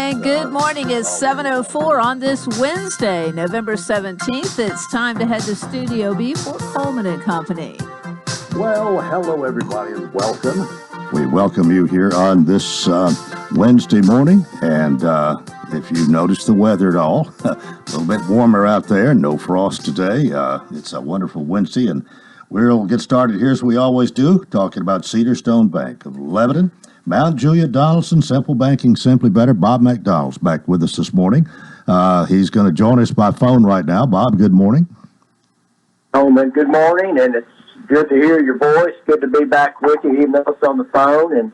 And good morning. It's 7:04 on this Wednesday, November 17th. It's time to head to Studio B for Coleman and Company. Well, hello, everybody, and welcome. We welcome you here on this Wednesday morning. And if you notice the weather at all, a little bit warmer out there. No frost today. It's a wonderful Wednesday, and we'll get started here as we always do, talking about Cedar Stone Bank of Lebanon. Mount Juliet, Donaldson, Simple Banking, Simply Better. Bob McDonald's back with us this morning. He's going to join us by phone right now. Bob, good morning. Coleman, good morning, and it's good to hear your voice. Good to be back with you, even though it's on the phone. And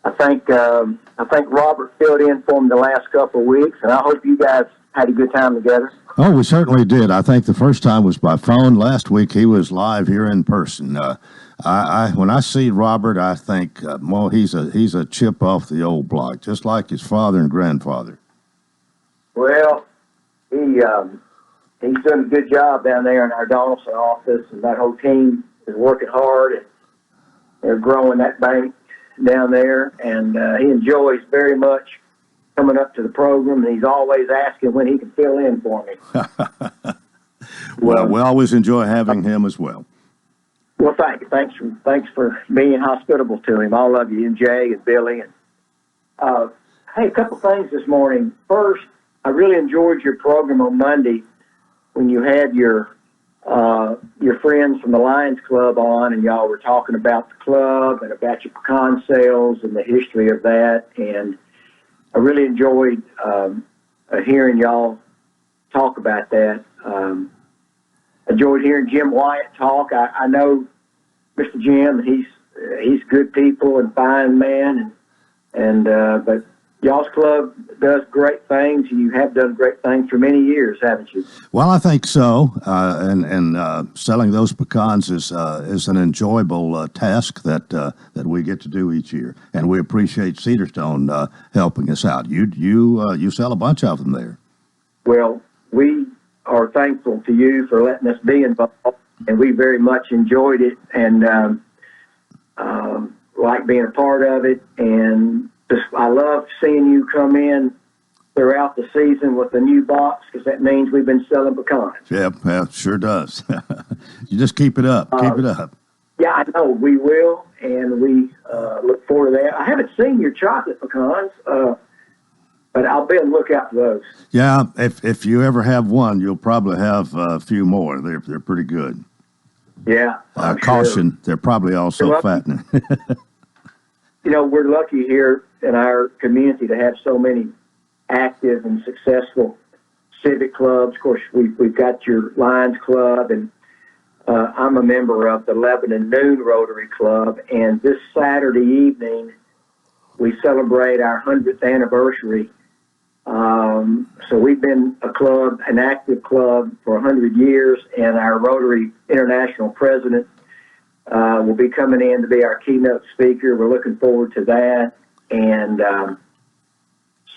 I think Robert filled in for me the last couple of weeks, and I hope you guys had a good time together. Oh, we certainly did. I think the first time was by phone. Last week he was live here in person. When I see Robert, I think, well, he's a chip off the old block, just like his father and grandfather. Well, he's done a good job down there in our Donaldson office, and that whole team is working hard, and they're growing that bank down there, and he enjoys very much coming up to the program, and he's always asking when he can fill in for me. Well, we always enjoy having him as well. Well, thank you. Thanks for being hospitable to him. All of you, and Jay and Billy. And hey, a couple things this morning. First, I really enjoyed your program on Monday when you had your friends from the Lions Club on, and y'all were talking about the club and about your pecan sales and the history of that. And I really enjoyed hearing y'all talk about that. I enjoyed hearing Jim Wyatt talk. I know Mr. Jim. He's good people and fine man, but y'all's club does great things. You have done great things for many years, haven't you? Well, I think so. And selling those pecans is an enjoyable task that we get to do each year, and we appreciate Cedarstone helping us out. You sell a bunch of them there. Well, we are thankful to you for letting us be involved, and we very much enjoyed it and like being a part of it. And I love seeing you come in throughout the season with a new box, because that means we've been selling pecans. Yeah, sure does. You just keep it up. Keep it up. Yeah, I know. We will, and we look forward to that. I haven't seen your chocolate pecans, but I'll be on the lookout for those. Yeah, if you ever have one, you'll probably have a few more. They're pretty good. Yeah. Caution, sure. They're probably also fattening. You know, we're lucky here in our community to have so many active and successful civic clubs. Of course, we've got your Lions Club, and I'm a member of the Lebanon Noon Rotary Club. And this Saturday evening, we celebrate our 100th anniversary. So we've been an active club for 100 years, and our Rotary International President will be coming in to be our keynote speaker. We're looking forward to that. And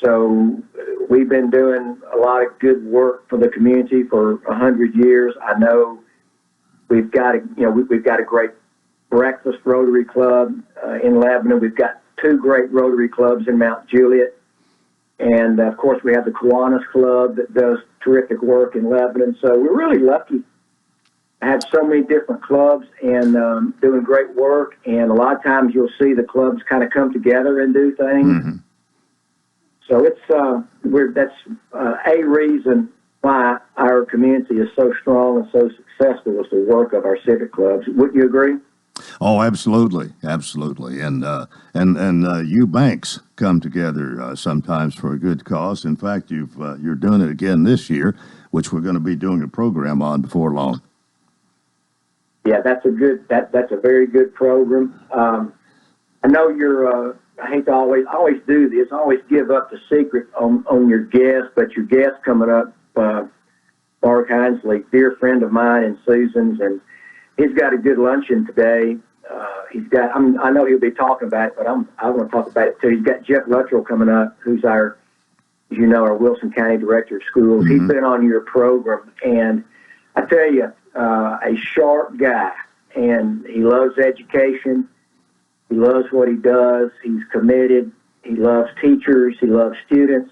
so we've been doing a lot of good work for the community for 100 years. I know we've got a great breakfast Rotary Club in Lebanon. We've got two great Rotary clubs in Mount Juliet. And, of course, we have the Kiwanis Club that does terrific work in Lebanon. So we're really lucky to have so many different clubs and doing great work. And a lot of times you'll see the clubs kind of come together and do things. Mm-hmm. So that's a reason why our community is so strong and so successful is the work of our civic clubs. Wouldn't you agree? Oh, absolutely, and you banks come together sometimes for a good cause. In fact, you're doing it again this year, which we're going to be doing a program on before long. Yeah, that's a very good program. I know I hate to always do this, always give up the secret on your guest, but your guest coming up, Mark Hinesley, dear friend of mine and Susan's, and he's got a good luncheon today. I know he'll be talking about it, but I want to talk about it too. He's got Jeff Luttrell coming up, who's our Wilson County Director of Schools. Mm-hmm. He's been on your program, and I tell you, a sharp guy, and he loves education. He loves what he does. He's committed, He loves teachers. He loves students.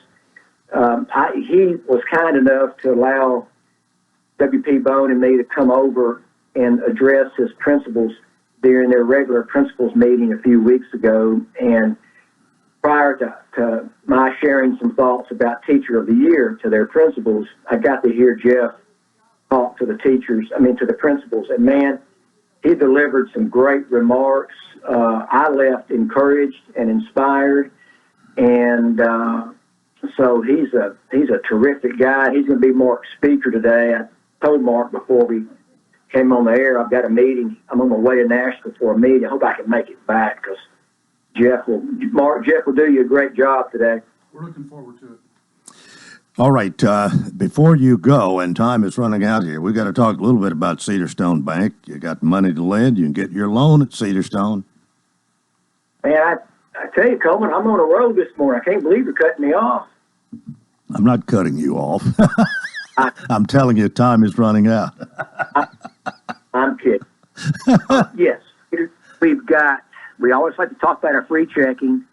He was kind enough to allow W.P. Bone and me to come over and address his principals during their regular principals meeting a few weeks ago. And prior to my sharing some thoughts about Teacher of the Year to their principals, I got to hear Jeff talk to the principals. And man, he delivered some great remarks. I left encouraged and inspired. And so he's a terrific guy. He's going to be Mark's speaker today. I told Mark before we came on the air, I've got a meeting. I'm on my way to Nashville for a meeting. I hope I can make it back because Jeff will do you a great job today. We're looking forward to it. All right. Before you go, and time is running out here, we got to talk a little bit about Cedarstone Bank. You got money to lend. You can get your loan at Cedarstone. Man, I tell you, Coleman, I'm on a road this morning. I can't believe you're cutting me off. I'm not cutting you off. I'm telling you, time is running out. I'm kidding. Yes, we always like to talk about our free checking.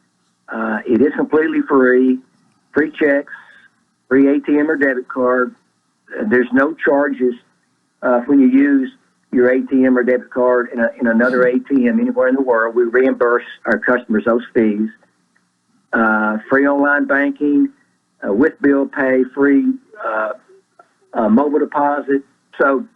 It is completely free. Free checks, free ATM or debit card. There's no charges when you use your ATM or debit card in another ATM anywhere in the world. We reimburse our customers those fees. Free online banking, with bill pay, free mobile deposit. So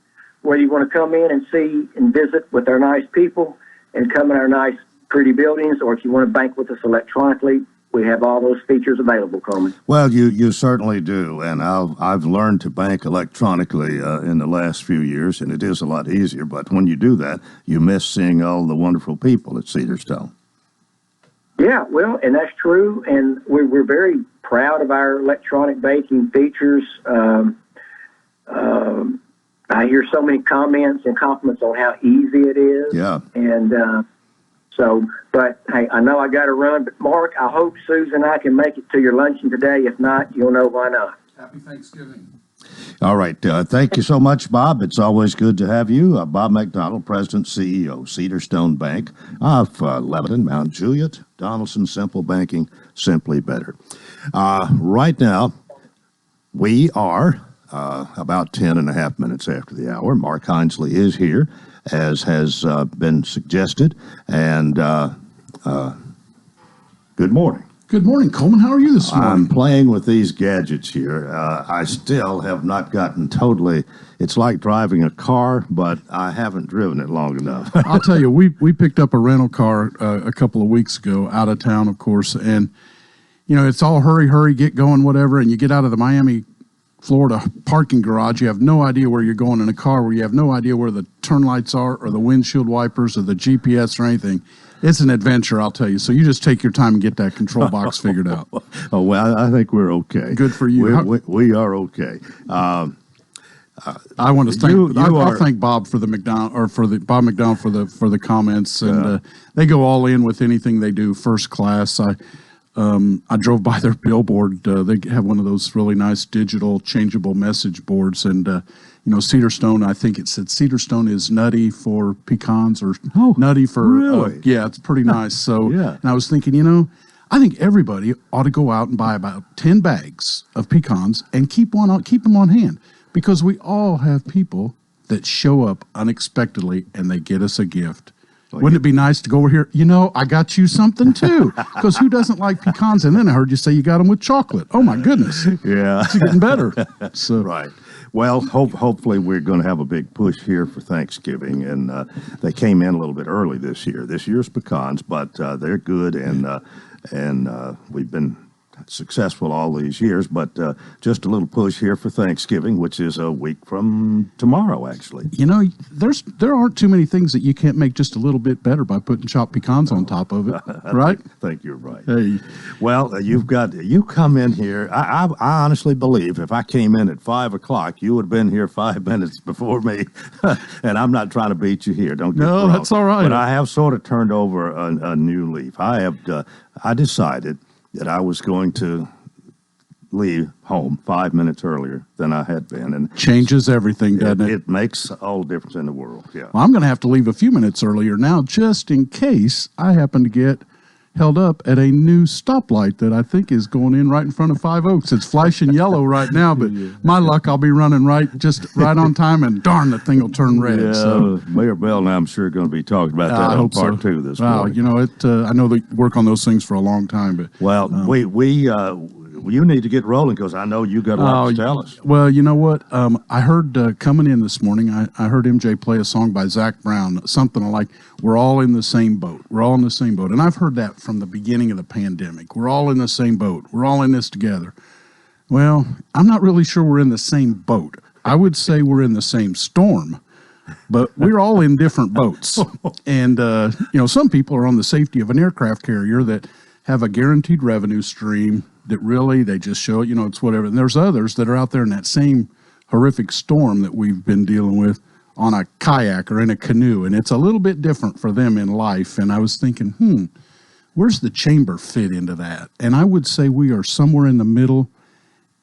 whether you want to come in and see and visit with our nice people and come in our nice pretty buildings, or if you want to bank with us electronically, we have all those features available, Coleman. Well, you certainly do, and I've learned to bank electronically in the last few years, and it is a lot easier. But when you do that, you miss seeing all the wonderful people at Cedarstone. Yeah, well, and that's true, and we're very proud of our electronic banking features. I hear so many comments and compliments on how easy it is. Yeah. And but hey, I know I got to run. But Mark, I hope Susan and I can make it to your luncheon today. If not, you'll know why not. Happy Thanksgiving. All right. Thank you so much, Bob. It's always good to have you. Bob McDonald, President, CEO, Cedarstone Bank of Lebanon, Mount Juliet, Donaldson, Simple Banking, Simply Better. Right now, we are about 10 and a half minutes after the hour. Mark Hinesley is here, as has been suggested. And good morning. Good morning, Coleman. How are you this morning? I'm playing with these gadgets here. I still have not gotten totally. It's like driving a car, but I haven't driven it long enough. I'll tell you, we picked up a rental car a couple of weeks ago, out of town, of course, and it's all hurry, get going, whatever, and you get out of the Miami, Florida parking garage. You have no idea where you're going in a car, where you have no idea where the turn lights are, or the windshield wipers, or the GPS, or anything. It's an adventure, I'll tell you. So you just take your time and get that control box figured out. Oh, well, I think we're okay. Good for you. We are okay. I want to thank. I'll thank Bob for the McDonald, or for the Bob McDonald for the comments, and they go all in with anything they do, first class. I drove by their billboard. They have one of those really nice digital changeable message boards, and Cedarstone. I think it said Cedarstone is nutty for pecans, or nutty for really? Yeah, it's pretty nice. So, yeah. And I was thinking, I think everybody ought to go out and buy about 10 bags of pecans and keep them on hand, because we all have people that show up unexpectedly and they get us a gift. Wouldn't it be nice to go over here? I got you something too, because who doesn't like pecans? And then I heard you say you got them with chocolate. Oh my goodness! Yeah, it's getting better. So. Right. Well, hopefully we're going to have a big push here for Thanksgiving, and they came in a little bit early this year. This year's pecans, but they're good, and we've been successful all these years, but just a little push here for Thanksgiving, which is a week from tomorrow, actually. There aren't too many things that you can't make just a little bit better by putting chopped pecans on top of it, right? I think you're right. Hey. Well, you come in here. I honestly believe if I came in at 5 o'clock, you would have been here 5 minutes before me, and I'm not trying to beat you here. Don't get me wrong. No, that's all right. But I have sort of turned over a new leaf. I decided that I was going to leave home 5 minutes earlier than I had been. And changes everything, doesn't it? It makes all the difference in the world, yeah. Well, I'm going to have to leave a few minutes earlier now, just in case I happen to get held up at a new stoplight that I think is going in right in front of Five Oaks. It's flashing yellow right now, but my luck, I'll be running right on time, and darn, the thing will turn red. Yeah, so Mayor Bell and I'm sure going to be talking about that on part two this morning. You know, I know they work on those things for a long time, but you need to get rolling because I know you got a lot to tell us. Well, you know what? I heard coming in this morning, I heard MJ play a song by Zach Brown, something like, we're all in the same boat. We're all in the same boat. And I've heard that from the beginning of the pandemic. We're all in the same boat. We're all in this together. Well, I'm not really sure we're in the same boat. I would say we're in the same storm, but we're all in different boats. And, some people are on the safety of an aircraft carrier that have a guaranteed revenue stream that really they just show, it's whatever. And there's others that are out there in that same horrific storm that we've been dealing with on a kayak or in a canoe. And it's a little bit different for them in life. And I was thinking, where's the chamber fit into that? And I would say we are somewhere in the middle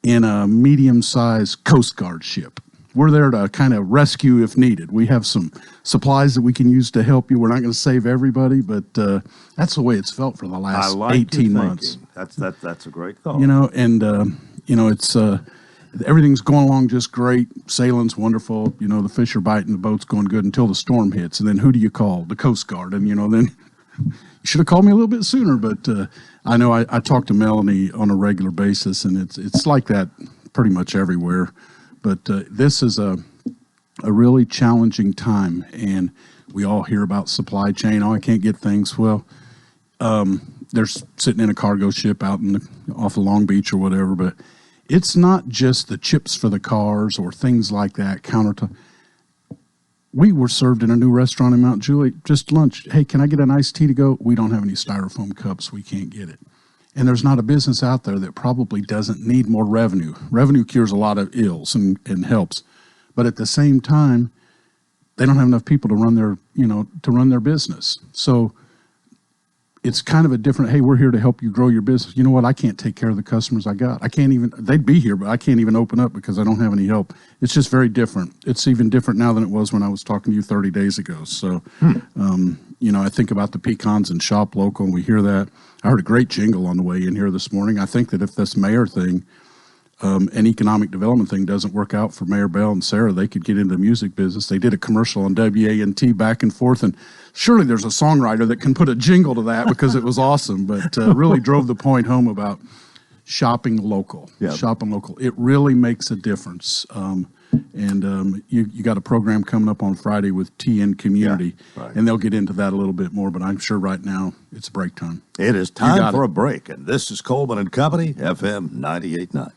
in a medium-sized Coast Guard ship. We're there to kind of rescue if needed. We have some supplies that we can use to help you. We're not going to save everybody, but that's the way it's felt for the last 18 months. That's a great thought. It's everything's going along just great. Sailing's wonderful. The fish are biting, the boat's going good until the storm hits. And then who do you call? The Coast Guard. And, then you should have called me a little bit sooner. But I know I talk to Melanie on a regular basis, and it's like that pretty much everywhere. But this is a really challenging time, and we all hear about supply chain. Oh, I can't get things. Well, they're sitting in a cargo ship out off of Long Beach or whatever. But it's not just the chips for the cars or things like that. Countertop. We were served in a new restaurant in Mount Juliet, just lunch. Hey, can I get an iced tea to go? We don't have any styrofoam cups. We can't get it. And there's not a business out there that probably doesn't need more revenue. Revenue cures a lot of ills and helps. But at the same time, they don't have enough people to run their business. So it's kind of a different, hey, we're here to help you grow your business. You know what? I can't take care of the customers I got. They'd be here, but I can't even open up because I don't have any help. It's just very different. It's even different now than it was when I was talking to you 30 days ago. So, I think about the pecans and shop local, and we hear that. I heard a great jingle on the way in here this morning. I think that if this mayor thing, an economic development thing doesn't work out for Mayor Bell and Sarah, they could get into the music business. They did a commercial on WANT back and forth, and surely there's a songwriter that can put a jingle to that because it was awesome, but really drove the point home about shopping local. Yep. Shopping local. It really makes a difference. You got a program coming up on Friday with TN Community, and they'll get into that a little bit more, but I'm sure right now it's break time. It is time for a break, and this is Coleman and Company, FM 98.9.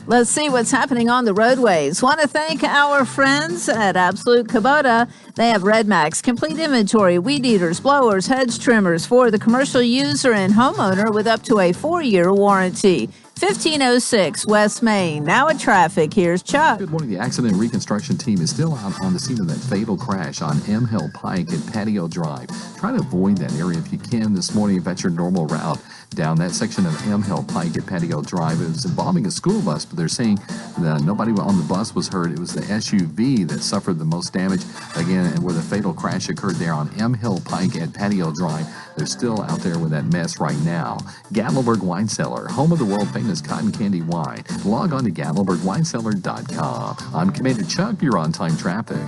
Let's see what's happening on the roadways. Want to thank our friends at Absolute Kubota. They have Red Max, complete inventory, weed eaters, blowers, hedge trimmers for the commercial user and homeowner with up to a 4-year warranty. 1506 West Main. Now at traffic, here's Chuck. Good morning. The accident reconstruction team is still out on the scene of that fatal crash on M. Hill Pike and Patio Drive. Try to avoid that area if you can this morning if that's your normal route. Down that section of M. Hill Pike at Patio Drive. It was involving a school bus, but they're saying that nobody on the bus was hurt. It was the SUV that suffered the most damage. Again, and where the fatal crash occurred there on M. Hill Pike at Patio Drive. They're still out there with that mess right now. Gatlinburg Wine Cellar, home of the world-famous cotton candy wine. Log on to GatlinburgWineCellar.com. I'm Commander Chuck. You're on time traffic.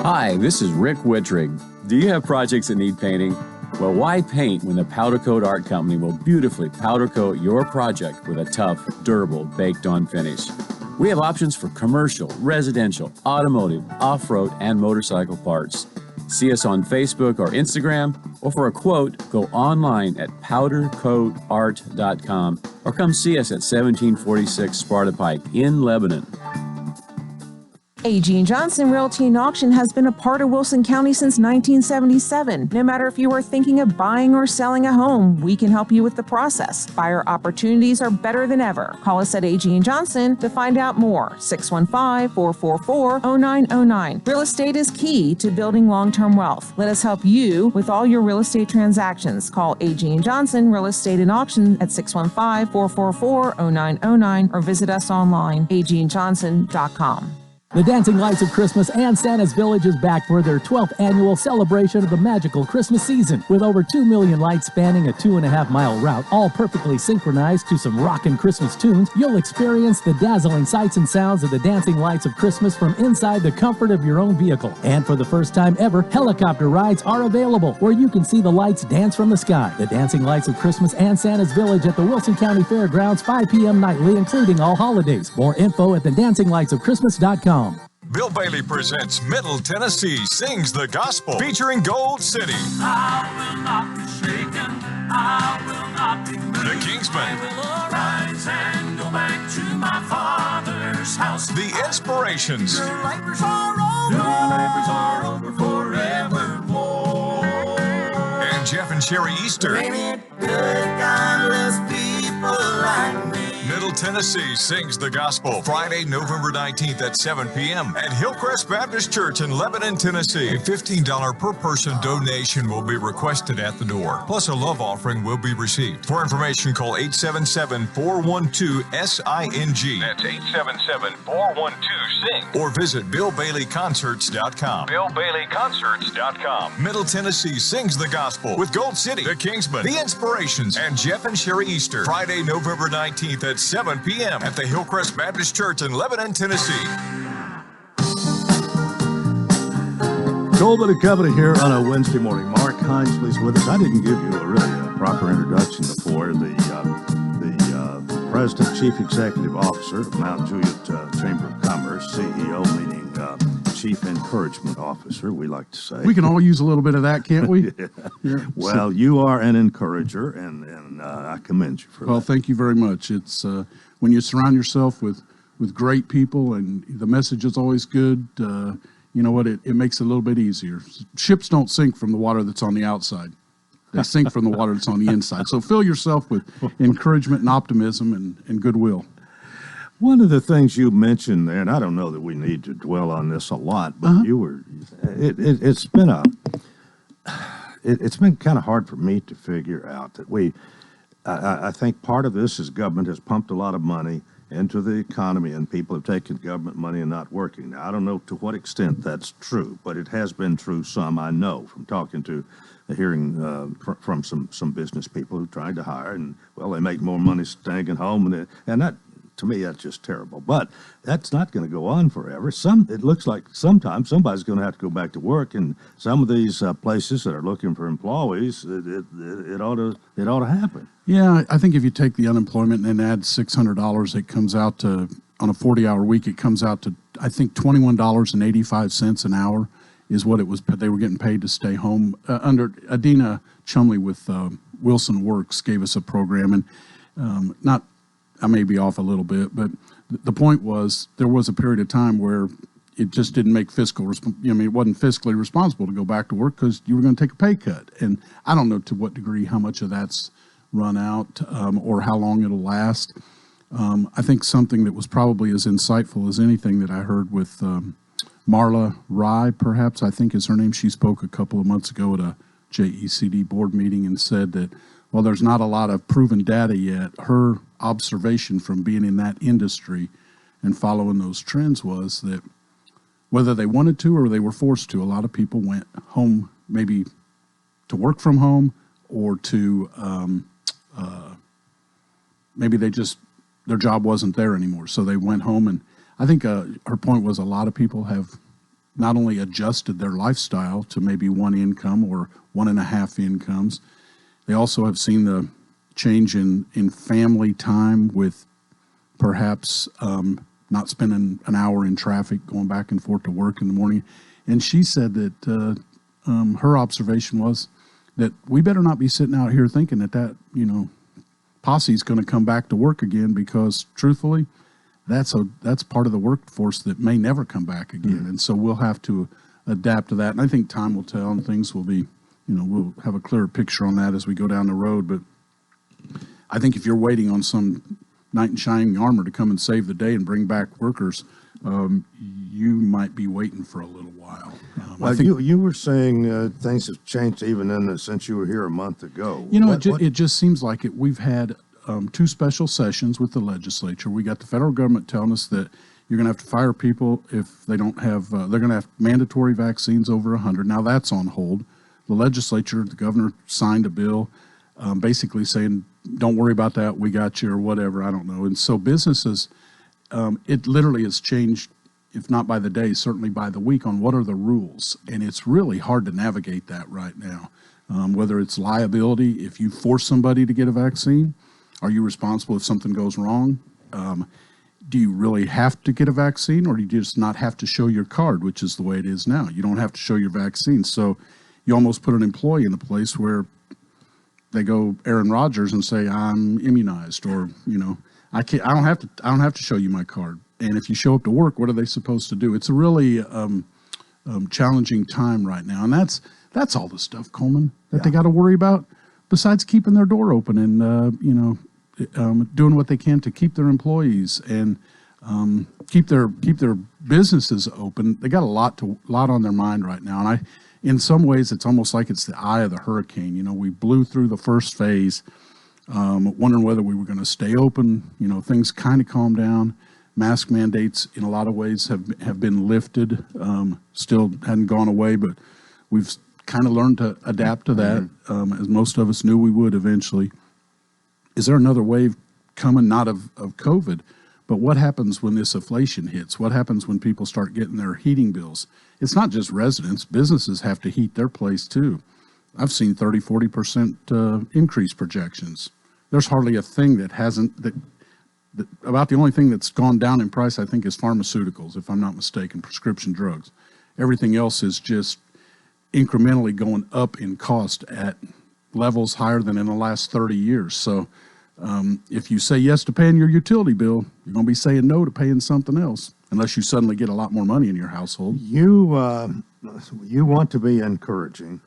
Hi, this is Rick Wittrig. Do you have projects that need painting? Well, why paint when the Powder Coat Art Company will beautifully powder coat your project with a tough, durable, baked-on finish? We have options for commercial, residential, automotive, off-road, and motorcycle parts. See us on Facebook or Instagram, or for a quote, go online at powdercoatart.com or come see us at 1746 Sparta Pike in Lebanon. A.G. & Johnson Realty and Auction has been a part of Wilson County since 1977. No matter if you are thinking of buying or selling a home, we can help you with the process. Buyer opportunities are better than ever. Call us at A.G. & Johnson to find out more. 615-444-0909. Real estate is key to building long-term wealth. Let us help you with all your real estate transactions. Call A.G. & Johnson Real Estate and Auction at 615-444-0909 or visit us online, agandjohnson.com. The Dancing Lights of Christmas and Santa's Village is back for their 12th annual celebration of the magical Christmas season. With over 2 million lights spanning a 2.5-mile route, all perfectly synchronized to some rockin' Christmas tunes, you'll experience the dazzling sights and sounds of the Dancing Lights of Christmas from inside the comfort of your own vehicle. And for the first time ever, helicopter rides are available where you can see the lights dance from the sky. The Dancing Lights of Christmas and Santa's Village at the Wilson County Fairgrounds, 5 p.m. nightly, including all holidays. More info at thedancinglightsofchristmas.com. Bill Bailey presents Middle Tennessee Sings the Gospel, featuring Gold City. I will not be shaken. I will not be moved. The Kingsmen. I will arise and go back to my father's house. The Inspirations. Your labors are over. Your labors are over forevermore. And Jeff and Sherry Easter. Ain't it good God loves people like me? Middle Tennessee Sings the Gospel, Friday, November 19th at 7 p.m. at Hillcrest Baptist Church in Lebanon, Tennessee. A $15 per person donation will be requested at the door, plus a love offering will be received. For information, call 877-412-SING. That's 877-412-SING. Or visit BillBaileyConcerts.com. BillBaileyConcerts.com. Middle Tennessee Sings the Gospel with Gold City, the Kingsmen, the Inspirations, and Jeff and Sherry Easter. Friday, November 19th at 7 p.m. at the Hillcrest Baptist Church in Lebanon, Tennessee. Coleman and Company here on a Wednesday morning. Mark Hinesley's with us. I didn't give you a proper introduction before. The President, Chief Executive Officer of Mount Juliet Chamber of Commerce, CEO, meaning Chief Encouragement Officer, we like to say. We can all use a little bit of that, can't we? Yeah. Well, you are an encourager, and I commend you for that. Well, thank you very much. It's when you surround yourself with great people and the message is always good, you know what, it makes it a little bit easier. Ships don't sink from the water that's on the outside. They sink from the water that's on the inside. So fill yourself with encouragement and optimism and goodwill. One of the things you mentioned there, and I don't know that we need to dwell on this a lot, but it's been kind of hard for me to figure out that I think part of this is government has pumped a lot of money into the economy and people have taken government money and not working. Now, I don't know to what extent that's true, but it has been true some, I know, from talking to hearing from some business people who tried to hire, and well, they make more money staying at home, and that, to me, that's just terrible. But that's not going to go on forever. It looks like sometimes somebody's going to have to go back to work, and some of these places that are looking for employees, it ought to happen. Yeah, I think if you take the unemployment and add $600, it comes out to, on a 40-hour week, it comes out to, I think, $21.85 an hour is what it was. They were getting paid to stay home. Under Adina Chumley with Wilson Works gave us a program, and I may be off a little bit, but the point was there was a period of time where it just didn't make it wasn't fiscally responsible to go back to work because you were going to take a pay cut. And I don't know to what degree how much of that's run out or how long it'll last. I think something that was probably as insightful as anything that I heard with Marla Rye, perhaps, I think is her name. She spoke a couple of months ago at a JECD board meeting and said that, well, there's not a lot of proven data yet. Her observation from being in that industry and following those trends was that whether they wanted to or they were forced to, a lot of people went home maybe to work from home or to maybe their job wasn't there anymore. So they went home, and I think her point was a lot of people have not only adjusted their lifestyle to maybe one income or 1.5 incomes, they also have seen the change in family time with perhaps not spending an hour in traffic going back and forth to work in the morning. And she said that her observation was that we better not be sitting out here thinking that posse's going to come back to work again, because truthfully, that's part of the workforce that may never come back again. And so we'll have to adapt to that. And I think time will tell, and things will be, we'll have a clearer picture on that as we go down the road. But I think if you're waiting on some knight in shining armor to come and save the day and bring back workers, you might be waiting for a little while. Well, you were saying things have changed even since you were here a month ago. It just seems like it. We've had 2 special sessions with the legislature. We got the federal government telling us that You're going to have to fire people if they don't have, they're going to have mandatory vaccines over 100. Now that's on hold. The legislature, the governor signed a bill basically saying, don't worry about that, we got you, or whatever, I don't know. And so businesses, it literally has changed, if not by the day, certainly by the week, on what are the rules. And it's really hard to navigate that right now. Whether it's liability, if you force somebody to get a vaccine, are you responsible if something goes wrong? Do you really have to get a vaccine, or do you just not have to show your card, which is the way it is now? You don't have to show your vaccine. So you almost put an employee in a place where they go Aaron Rodgers and say, I'm immunized, or, I don't have to show you my card. And if you show up to work, what are they supposed to do? It's a really challenging time right now. And that's all the stuff, Coleman, that they got to worry about, besides keeping their door open and, doing what they can to keep their employees and keep their businesses open. They got a lot on their mind right now. And in some ways, it's almost like it's the eye of the hurricane. We blew through the first phase, wondering whether we were going to stay open. Things kind of calmed down. Mask mandates, in a lot of ways, have been lifted. Still hadn't gone away, but we've kind of learned to adapt to that, as most of us knew we would eventually. Is there another wave coming, not of COVID, but what happens when this inflation hits? What happens when people start getting their heating bills? It's not just residents. Businesses have to heat their place too. I've seen 30, 40% increase projections. There's hardly a thing that hasn't, about the only thing that's gone down in price, I think, is pharmaceuticals, if I'm not mistaken, prescription drugs. Everything else is just incrementally going up in cost at levels higher than in the last 30 years. So if you say yes to paying your utility bill, you're going to be saying no to paying something else, unless you suddenly get a lot more money in your household. You want to be encouraging.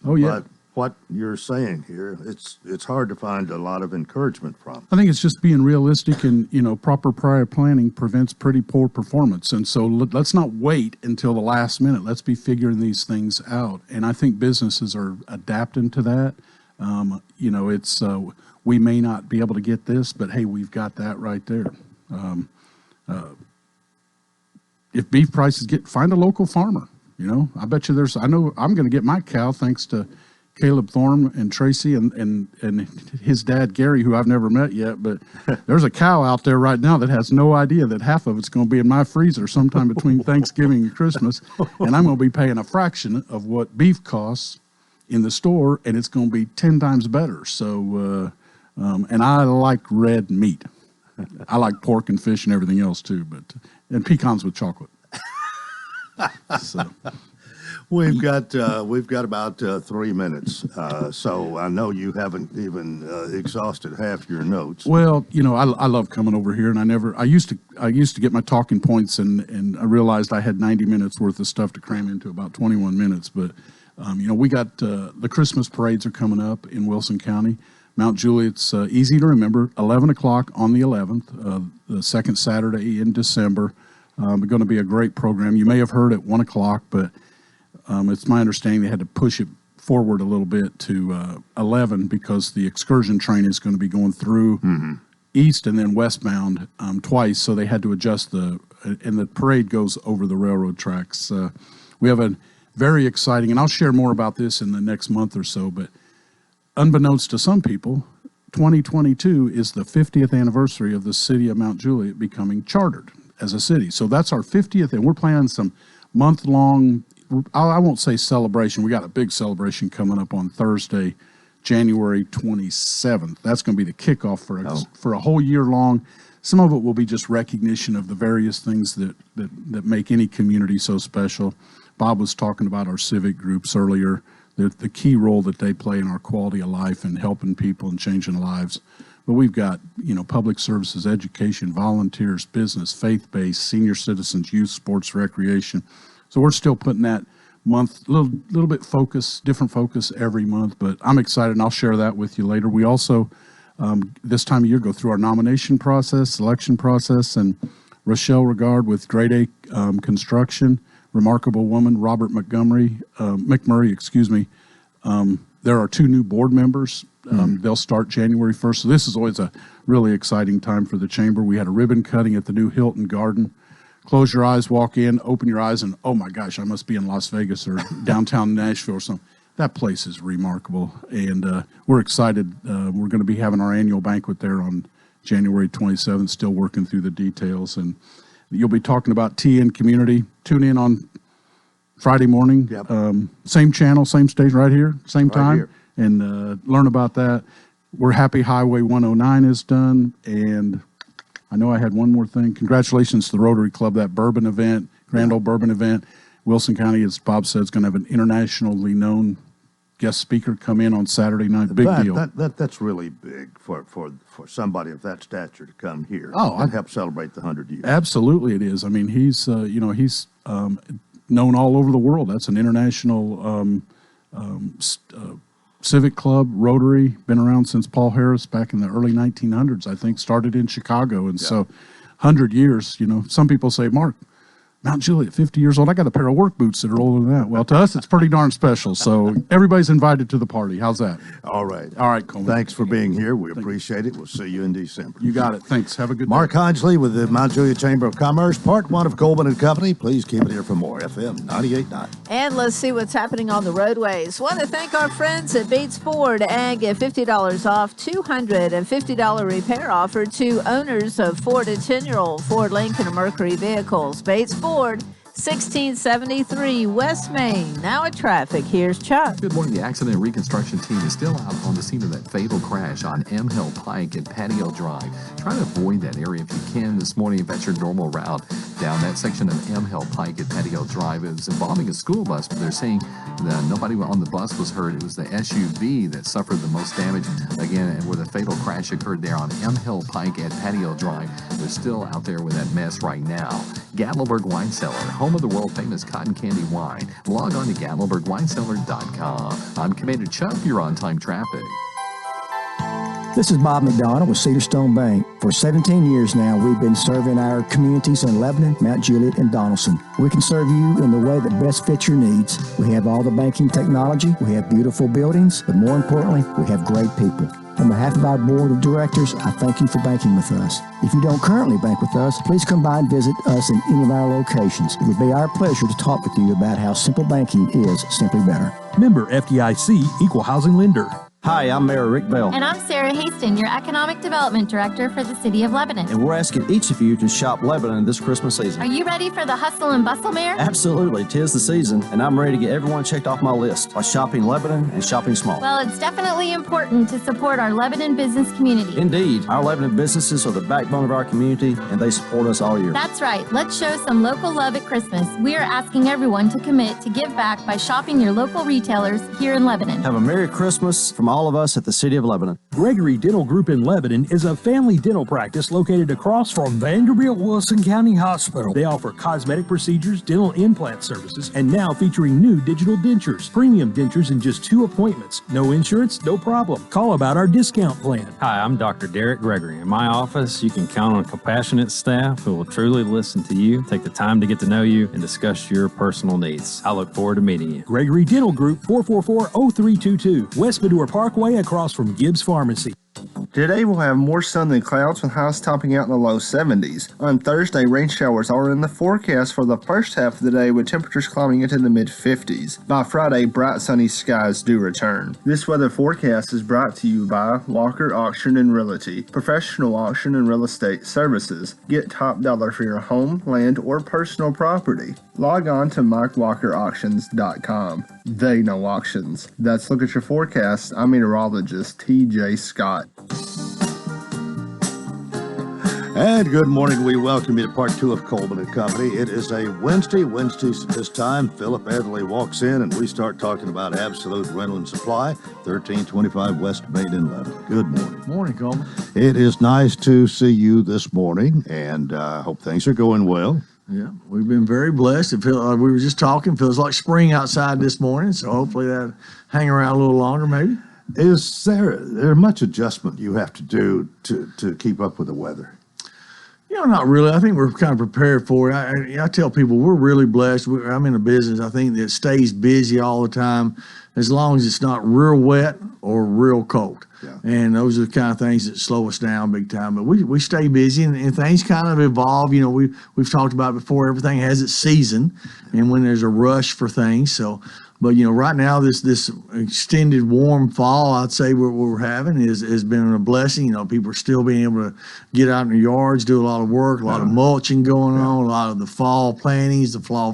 Oh, yeah. But what you're saying here, it's hard to find a lot of encouragement from. I think it's just being realistic, and proper prior planning prevents pretty poor performance. And so let's not wait until the last minute. Let's be figuring these things out. And I think businesses are adapting to that. It's we may not be able to get this, but hey, we've got that right there. If beef prices find a local farmer. I bet you I know I'm going to get my cow thanks to Caleb Thorne and Tracy and his dad, Gary, who I've never met yet. But there's a cow out there right now that has no idea that half of it's going to be in my freezer sometime between Thanksgiving and Christmas. And I'm going to be paying a fraction of what beef costs in the store, and it's going to be 10 times better. So, and I like red meat. I like pork and fish and everything else too, and pecans with chocolate. So. We've got about 3 minutes, so I know you haven't even exhausted half your notes. Well, I love coming over here, and I used to get my talking points, and I realized I had 90 minutes worth of stuff to cram into about 21 minutes. But we got the Christmas parades are coming up in Wilson County. Mount Juliet's easy to remember, 11 o'clock on the 11th, the second Saturday in December. It's going to be a great program. You may have heard at 1 o'clock, but it's my understanding they had to push it forward a little bit to 11 because the excursion train is going to be going through east and then westbound twice, so they had to adjust and the parade goes over the railroad tracks. We have a very exciting, and I'll share more about this in the next month or so, but unbeknownst to some people, 2022 is the 50th anniversary of the city of Mount Juliet becoming chartered as a city. So that's our 50th, and we're planning some month-long, I won't say celebration. We got a big celebration coming up on Thursday, January 27th. That's going to be the kickoff for a whole year long. Some of it will be just recognition of the various things that make any community so special. Bob was talking about our civic groups earlier, the key role that they play in our quality of life and helping people and changing lives. But we've got, public services, education, volunteers, business, faith-based, senior citizens, youth, sports, recreation. So we're still putting that month, little bit different focus every month, but I'm excited, and I'll share that with you later. We also, this time of year, go through our nomination process, selection process, and Rochelle Regard with Grade A Construction, remarkable woman, Robert McMurray, there are 2 new board members. They'll start January 1st. So this is always a really exciting time for the chamber. We had a ribbon cutting at the new Hilton Garden close your eyes, walk in, open your eyes, and oh my gosh, I must be in Las Vegas or downtown Nashville or something. That place is remarkable, and we're excited. We're going to be having our annual banquet there on January 27th, still working through the details, and you'll be talking about tea and community. Tune in on Friday morning, same channel, same station right here, same time, and learn about that. We're happy Highway 109 is done, and I know I had one more thing. Congratulations to the Rotary Club, that bourbon event, Grand Old Bourbon event. Wilson County, as Bob said, is going to have an internationally known guest speaker come in on Saturday night. Big deal. That's really big for somebody of that stature to come here. And help celebrate the 100 years. Absolutely, it is. I mean, he's he's known all over the world. That's an international civic club, Rotary, been around since Paul Harris back in the early 1900s, I think, started in Chicago. And so 100 years, some people say, Mark, Mount Juliet, 50 years old, I got a pair of work boots that are older than that. Well, to us, it's pretty darn special. So everybody's invited to the party. How's that? All right. All right, Coleman. Thanks for being here. We appreciate it. We'll see you in December. You got it. Thanks. Have a good day. Mark Hodgley with the Mount Juliet Chamber of Commerce, part one of Coleman and Company. Please keep it here for more. FM 98.9. And let's see what's happening on the roadways. Want to thank our friends at Bates Ford and get $50 off $250 repair offer to owners of 4 to 10-year-old Ford, Lincoln, and Mercury vehicles. Bates Ford, 1673 West Main. Now at traffic, here's Chuck. Good morning. The accident and reconstruction team is still out on the scene of that fatal crash on M. Hill Pike and Patio Drive. Try to avoid that area if you can this morning if that's your normal route. Down that section of M. Hill Pike and Patio Drive, it was involving a school bus, but they're saying that nobody on the bus was hurt. It was the SUV that suffered the most damage. Again, where the fatal crash occurred there on M. Hill Pike at Patio Drive. They're still out there with that mess right now. Gatlinburg Wine Cellar, home of the world-famous cotton candy wine. Log on to GatlinburgWineCellar.com. I'm Commander Chuck. You're on time traffic. This is Bob McDonald with Cedar Stone Bank. For 17 years now, we've been serving our communities in Lebanon, Mount Juliet, and Donaldson. We can serve you in the way that best fits your needs. We have all the banking technology, we have beautiful buildings, but more importantly, we have great people. On behalf of our board of directors, I thank you for banking with us. If you don't currently bank with us, please come by and visit us in any of our locations. It would be our pleasure to talk with you about how simple banking is simply better. Member FDIC, Equal Housing Lender. Hi, I'm Mayor Rick Bell. And I'm Sarah Haston, your Economic Development Director for the City of Lebanon. And we're asking each of you to shop Lebanon this Christmas season. Are you ready for the hustle and bustle, Mayor? Absolutely. 'Tis the season, and I'm ready to get everyone checked off my list by shopping Lebanon and shopping small. Well, it's definitely important to support our Lebanon business community. Indeed. Our Lebanon businesses are the backbone of our community, and they support us all year. That's right. Let's show some local love at Christmas. We are asking everyone to commit to give back by shopping your local retailers here in Lebanon. Have a Merry Christmas from all of us at the City of Lebanon. Gregory Dental Group in Lebanon is a family dental practice located across from Vanderbilt Wilson County Hospital. They offer cosmetic procedures, dental implant services, and now featuring new digital dentures. Premium dentures in just 2 appointments. No insurance, no problem. Call about our discount plan. Hi, I'm Dr. Derek Gregory. In my office, you can count on compassionate staff who will truly listen to you, take the time to get to know you, and discuss your personal needs. I look forward to meeting you. Gregory Dental Group, 444-0322, West Medora Parkway across from Gibbs Pharmacy. Today we'll have more sun than clouds with highs topping out in the low 70s. On Thursday, rain showers are in the forecast for the first half of the day with temperatures climbing into the mid-50s. By Friday, bright sunny skies do return. This weather forecast is brought to you by Walker Auction and Realty, professional auction and real estate services. Get top dollar for your home, land, or personal property. Log on to MikeWalkerAuctions.com. They know auctions. That's Look at Your Forecast. I'm meteorologist T.J. Scott. And good morning. We welcome you to part 2 of Coleman and Company. It is a Wednesday. Wednesdays at this time, Philip Adderley walks in and we start talking about Absolute Rental and Supply, 1325 West Main in Lebanon. Good morning. Morning, Coleman. It is nice to see you this morning, and I hope things are going well. Yeah, we've been very blessed. We were just talking. Feels like spring outside this morning, so hopefully that'll hang around a little longer, maybe. Is there much adjustment you have to do to keep up with the weather? Not really. I think we're kind of prepared for it. I tell people we're really blessed. I'm in a business, I think, that stays busy all the time as long as it's not real wet or real cold. Yeah. And those are the kind of things that slow us down big time. But we stay busy, and things kind of evolve. We've talked about before, everything has its season and when there's a rush for things. So, but right now, this extended warm fall, I'd say what we're having has been a blessing. People are still being able to get out in their yards, do a lot of work, a lot of mulching going on, a lot of the fall plantings, the fall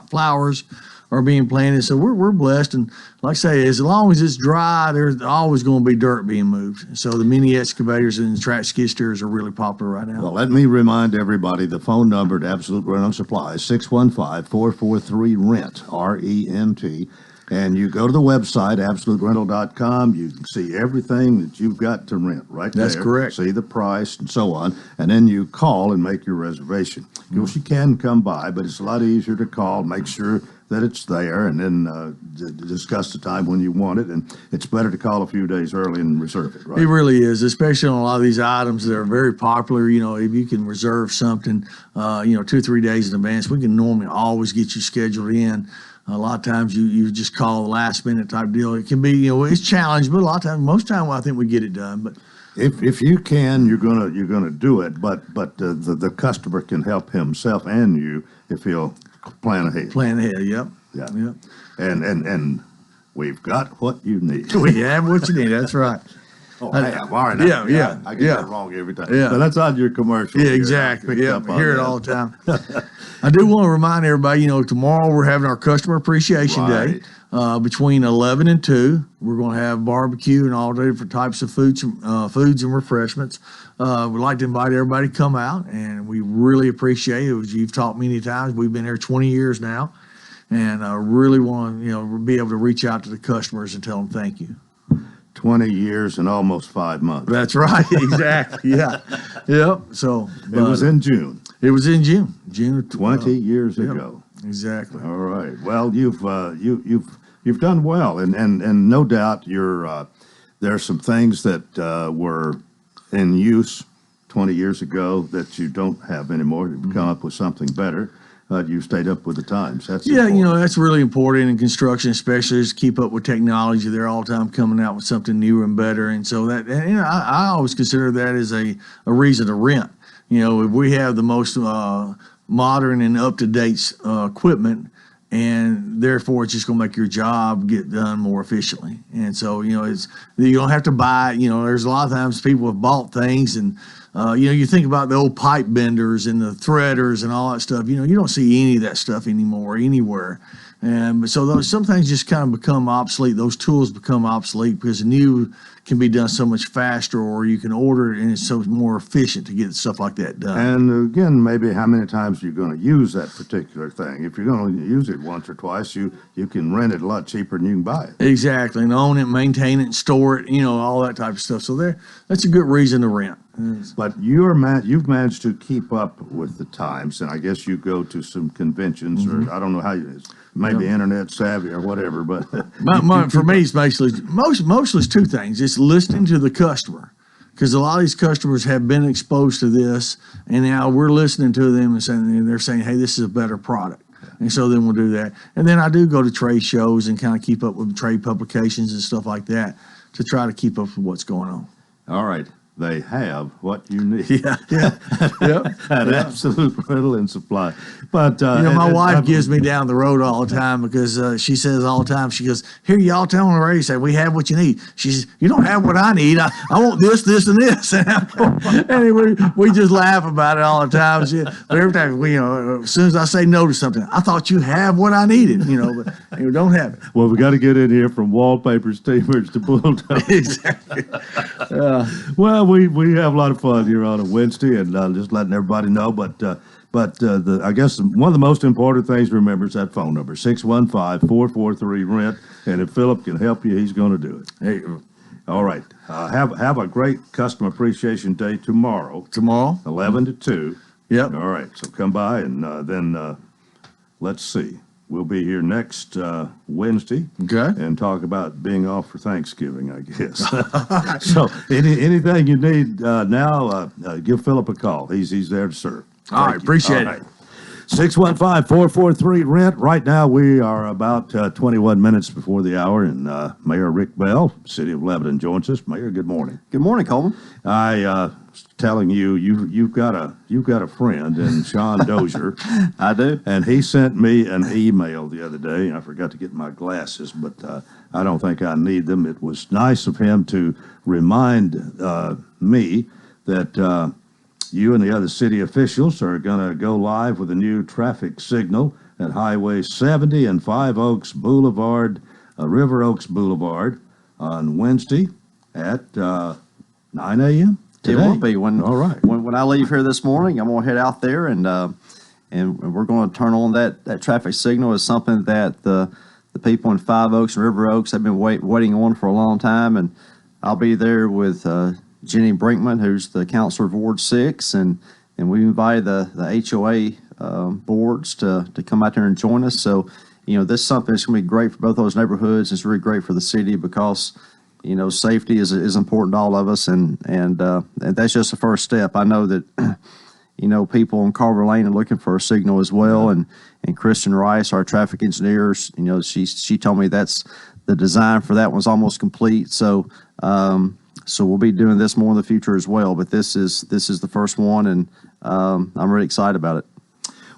flowers are being planted. So we're blessed, and like I say, as long as it's dry, there's always going to be dirt being moved. So the mini excavators and the track skid steers are really popular right now. Well, let me remind everybody the phone number to Absolute Rental Supply is 615-443-RENT, R-E-N-T. And you go to the website, absoluterental.com. You can see everything that you've got to rent right there. That's correct. See the price and so on. And then you call and make your reservation. Of course, you can come by, but it's a lot easier to call, make sure that it's there, and then discuss the time when you want it. And it's better to call a few days early and reserve it, right? It really is, especially on a lot of these items that are very popular. If you can reserve something, 2 or 3 days in advance, we can normally always get you scheduled in. A lot of times you just call the last minute type deal. It can be, it's challenging, but a lot of times, most time, I think we get it done. But if you can, you're gonna do it. But the customer can help himself and you if he'll plan ahead. Plan ahead, yep. Yeah. Yep. And we've got what you need. We have what you need. That's right. Oh, I have. All right. Yeah. I get that wrong every time. Yeah. But that's on your commercial. Yeah, exactly. Yeah, I hear it all the time. I do want to remind everybody, tomorrow we're having our Customer Appreciation Day. Between 11 and 2, we're going to have barbecue and all different types of foods and refreshments. We'd like to invite everybody to come out, and we really appreciate it. As you've talked many times, we've been here 20 years now, and I really want to be able to reach out to the customers and tell them thank you. 20 years and almost 5 months. That's right. Exactly. Yeah. Yep. So it was in June. It was in June. June of 20 years ago. Exactly. All right. Well, you've done well, and no doubt there's some things that were in use 20 years ago that you don't have anymore. You've come up with something better. You stayed up with the times. That's important. That's really important in construction, especially is keep up with technology. They're all the time coming out with something newer and better, and so that I always consider that as a reason to rent. If we have the most modern and up-to-date equipment, and therefore it's just going to make your job get done more efficiently. And so you don't have to buy it. There's a lot of times people have bought things, and you think about the old pipe benders and the threaders and all that stuff. You don't see any of that stuff anymore anywhere. And so some things just kind of become obsolete. Those tools become obsolete because new can be done so much faster, or you can order it and it's so more efficient to get stuff like that done. And again, maybe how many times you're going to use that particular thing. If you're going to use it once or twice, you can rent it a lot cheaper than you can buy it. Exactly, and own it, maintain it, and store it, all that type of stuff. So that's a good reason to rent. But you've managed to keep up with the times, and I guess you go to some conventions, or I don't know how you, maybe internet savvy or whatever. But for me, it's basically mostly it's two things. It's listening to the customer, because a lot of these customers have been exposed to this, and now we're listening to them and they're saying, "Hey, this is a better product." And so then we'll do that. And then I do go to trade shows and kind of keep up with trade publications and stuff like that to try to keep up with what's going on. All right. They have what you need. Yeah. At Absolute Rental and Supply. But my wife gives me down the road all the time because she says all the time, she goes, "Here, y'all tell on the radio, say we have what you need." She says, "You don't have what I need. I want this, this, and this." And we just laugh about it all the time. But every time as soon as I say no to something, "I thought you have what I needed," but you don't have it. Well, we got to get in here from wallpapers, steamers to bulldozers. Exactly. Well, we have a lot of fun here on a Wednesday, and just letting everybody know. But I guess one of the most important things to remember is that phone number, 615-443-RENT. And if Philip can help you, he's going to do it. Hey, all right. Have a great Customer Appreciation Day tomorrow. 11 to 2. Yep. All right. So come by, and then let's see. we'll be here next Wednesday. Okay. And talk about being off for Thanksgiving, I guess. So anything you need now, give Philip a call. He's there to serve. All right, appreciate it. 615-443-RENT. Right now, we are about 21 minutes before the hour, and Mayor Rick Bell, City of Lebanon, joins us. Mayor, good morning. Good morning, Coleman. I was telling you've got a friend in Sean Dozier. I do. And he sent me an email the other day. I forgot to get my glasses, but I don't think I need them. It was nice of him to remind me that you and the other city officials are going to go live with a new traffic signal at Highway 70 and River Oaks Boulevard on Wednesday at 9 a.m. It will be. All right. When I leave here this morning, I'm going to head out there and we're going to turn on that traffic signal. Is something that the people in Five Oaks and River Oaks have been waiting on for a long time, and I'll be there with Jenny Brinkman, who's the counselor of Ward 6, and we invited the HOA boards to come out there and join us. So, this is something that's going to be great for both those neighborhoods. It's really great for the city because, safety is important to all of us, and that's just the first step. I know that, people on Carver Lane are looking for a signal as well, and Kristen Rice, our traffic engineers, she told me that's the design for that one's almost complete. So, so we'll be doing this more in the future as well, but this is the first one, and I'm really excited about it.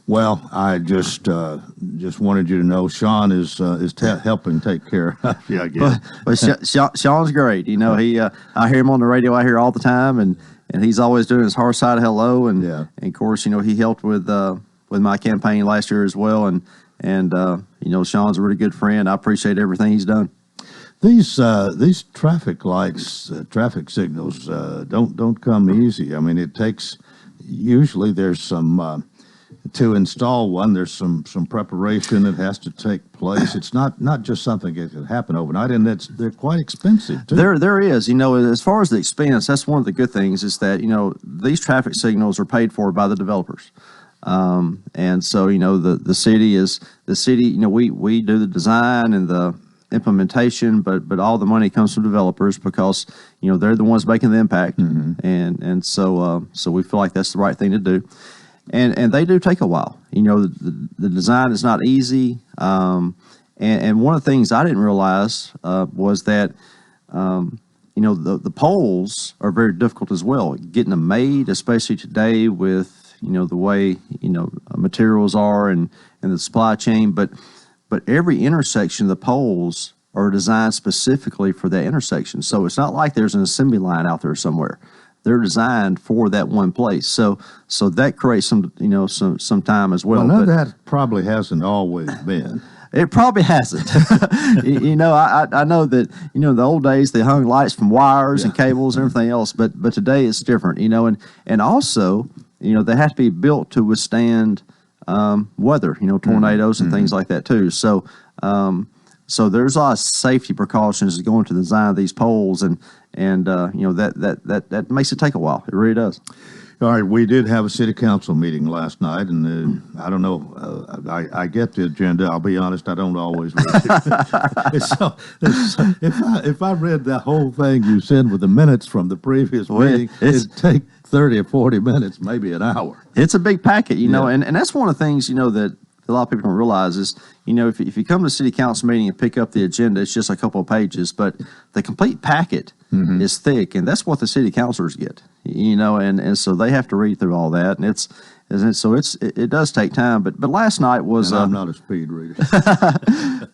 Well, I just wanted you to know Sean is helping take care of you, I guess. But Sean's great. He I hear him on the radio out here all the time, and he's always doing his hard side hello, and of course he helped with my campaign last year as well, and Sean's a really good friend. I appreciate everything he's done. These traffic lights, traffic signals don't come easy. I mean, it takes usually there's some to install one. There's some preparation that has to take place. It's not just something that can happen overnight, and they're quite expensive too. There is, as far as the expense, that's one of the good things is that these traffic signals are paid for by the developers. And so the city we do the design and the implementation, but all the money comes from developers because they're the ones making the impact, and so we feel like that's the right thing to do, and they do take a while. The design is not easy, and one of the things I didn't realize was that the poles are very difficult as well, getting them made, especially today with the way materials are and the supply chain, but every intersection of the poles are designed specifically for that intersection. So it's not like there's an assembly line out there somewhere. They're designed for that one place. So that creates some time as well. Well, that probably hasn't always been. It probably hasn't. I know that in the old days they hung lights from wires and cables and everything else, but today it's different. And also they have to be built to withstand weather, tornadoes and things like that too. So, so there's a lot of safety precautions that go into the design of these poles, and that makes it take a while. It really does. All right, we did have a city council meeting last night, and I don't know. I get the agenda. I'll be honest, I don't always read it. So if I read the whole thing you said with the minutes from the previous meeting, it'd take 30 or 40 minutes, maybe an hour. It's a big packet, and that's one of the things, that a lot of people don't realize is, if you come to a city council meeting and pick up the agenda, it's just a couple of pages, but the complete packet is thick, and that's what the city councilors get, and so they have to read through all that, and it does take time, but last night was... And I'm not a speed reader.